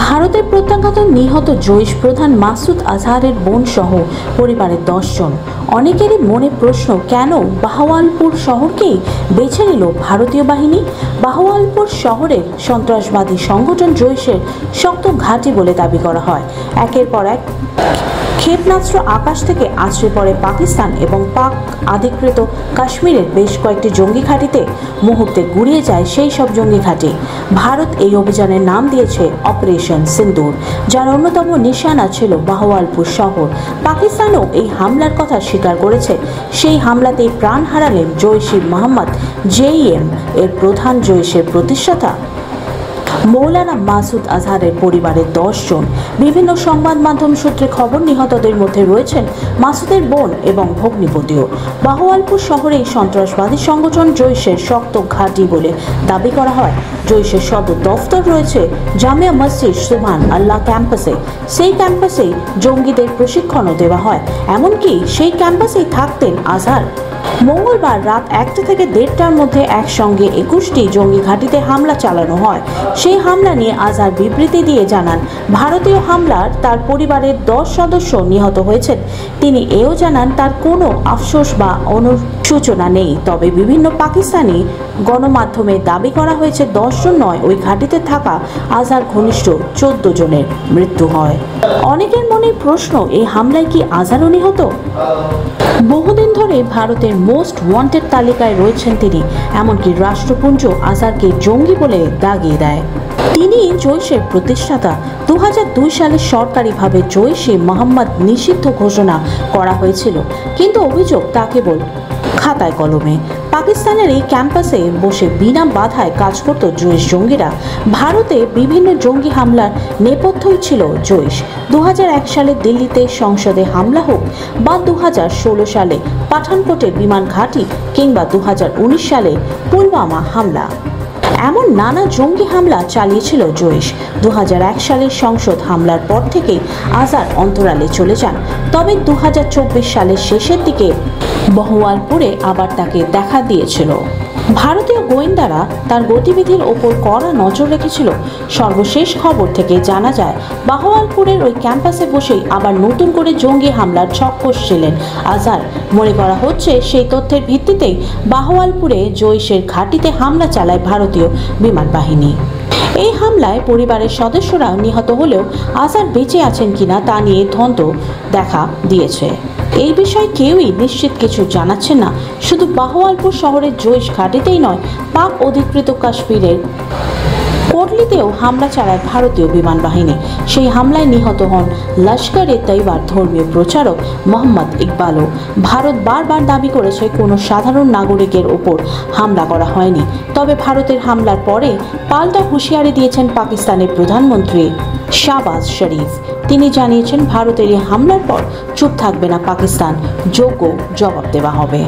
ভারতের প্রত্যাঘাত নিহত জৈশ প্রধান মাসুদ আজহারের বোন সহ পরিবারের 10 জন। অনেকেরই মনে প্রশ্ন, কেন বাহওয়ালপুর শহরকেই বেছে নিল ভারতীয় বাহিনী? বাহওয়ালপুর শহরের সন্ত্রাসবাদী সংগঠন জৈশের শক্ত ঘাঁটি বলে দাবি করা হয়। একের পর এক ক্ষেপণাস্ত্র আকাশ থেকে আছড়ে পড়ে পাকিস্তান এবং পাক অধিকৃত কাশ্মীরের বেশ কয়েকটি জঙ্গি ঘাঁটিতে। মুহূর্তে গুড়িয়ে যায় সেই সব জঙ্গি ঘাঁটি। ভারত এই অভিযানের নাম দিয়েছে অপারেশন সিন্দুর, যার অন্যতম নিশানা ছিল বাহওয়ালপুর শহর। পাকিস্তানও এই হামলার কথা স্বীকার করেছে। সেই হামলাতেই প্রাণ হারালেন জৈশ-ই মোহাম্মদ জেইএম এর প্রধান, জৈশের প্রতিষ্ঠাতা মৌলানা মাসুদ আজহারের পরিবারের 10 জন। বিভিন্ন সংবাদ মাধ্যম সূত্রে খবর, নিহতদের মধ্যে রয়েছেন মাসুদের বোন এবং ভগ্নিপতিও। বাহওয়ালপুর শহরে এই সন্ত্রাসবাদী সংগঠন জৈশের শক্ত ঘাঁটি বলে দাবি করা হয়। জৈশের সদর দফতর রয়েছে জামিয়া মসজিদ সুবহান আল্লাহ ক্যাম্পাসে। সেই ক্যাম্পাসেই জঙ্গিদের প্রশিক্ষণও দেওয়া হয়। এমনকি সেই ক্যাম্পাসেই থাকতেন আজহার। মঙ্গলবার রাত 1টা থেকে 1:30টার মধ্যে একসঙ্গে 21টি জঙ্গি ঘাঁটিতে হামলা চালানো হয়। সেই হামলা নিয়ে আজহার বিবৃতি দিয়ে জানান, ভারতীয় হামলার তার পরিবারের 10 সদস্য নিহত হয়েছেন। তিনি এও জানান, তার কোনো আফসোস বা অনুশোচনা নেই। তবে বিভিন্ন পাকিস্তানি গণমাধ্যমে দাবি করা হয়েছে 10 জন নয়, ওই ঘাঁটিতে থাকা আজহার ঘনিষ্ঠ 14 জনের মৃত্যু হয়। অনেকের মনে প্রশ্ন, এই হামলায় কি আজহারও নিহত? বহুদিন ধরে ভারতের মোস্ট ওয়ান্টেড তালিকায় রয়েছেন তিনি। এমনকি রাষ্ট্রপুঞ্জ আজহারকে জঙ্গি বলে দাগিয়ে দেয়। তিনি জৈশের প্রতিষ্ঠাতা। 2002 সালে সরকারিভাবে জৈশ-ই মোহাম্মদ নিষিদ্ধ ঘোষণা করা হয়েছিল, কিন্তু অভিযোগ তা কেবল খাতায় কলমে। পাকিস্তানের এই ক্যাম্পাসে বসে বিনা বাধায় কাজ করত জৈশ জঙ্গিরা। ভারতে বিভিন্ন জঙ্গি হামলার নেপথ্যই ছিল জৈশ। 2001 সালে দিল্লিতে সংসদে হামলা হোক, বা 2016 সালে পাঠানকোটের বিমান ঘাঁটি, কিংবা 2019 সালে পুলওয়ামা হামলা, এমন নানা জঙ্গি হামলা চালিয়েছিল জৈশ। 2001 সালের সংসদ হামলার পর থেকেই আজহার অন্তরালে চলে যান। তবে 2024 সালের শেষের দিকে বাহওয়ালপুরে আবার তাকে দেখা দিয়েছিল। ভারতীয় গোয়েন্দারা তার গতিবিধির ওপর কড়া নজর রেখেছিল। সর্বশেষ খবর থেকে জানা যায়, বাহওয়ালপুরের ওই ক্যাম্পাসে বসেই আবার নতুন করে জঙ্গি হামলার ছক কষছিলেন আজহার। মনে করা হচ্ছে, সেই তথ্যের ভিত্তিতেই বাহওয়ালপুরে জৈশের ঘাঁটিতে হামলা চালায় ভারতীয় বিমান বাহিনী। এই হামলায় পরিবারের সদস্যরা নিহত হলেও আজহার বেঁচে আছেন কিনা তা নিয়ে দ্বন্দ্ব দেখা দিয়েছে। এই বিষয়ে কেউই নিশ্চিত কিছু জানাচ্ছেন না। শুধু বাহওয়ালপুর শহরের জৈশ ঘাঁটিতেই নয়, পাক অধিকৃত কাশ্মীরের কোটলিতেও হামলা চালায় ভারতীয় বিমান বাহিনী। সেই হামলায় নিহত হন লস্কর-ই-তৈয়বার ধর্মীয় প্রচারক মোহাম্মদ ইকবালও। ভারত বারবার দাবি করেছে কোনো সাধারণ নাগরিকের ওপর হামলা করা হয়নি। তবে ভারতের হামলার পরে পাল্টা হুঁশিয়ারি দিয়েছেন পাকিস্তানের প্রধানমন্ত্রী শাহবাজ শরীফ। তিনি জানিয়েছেন, ভারতের এই হামলার পর চুপ থাকবে না পাকিস্তান, যোগ্য জবাব দেওয়া হবে।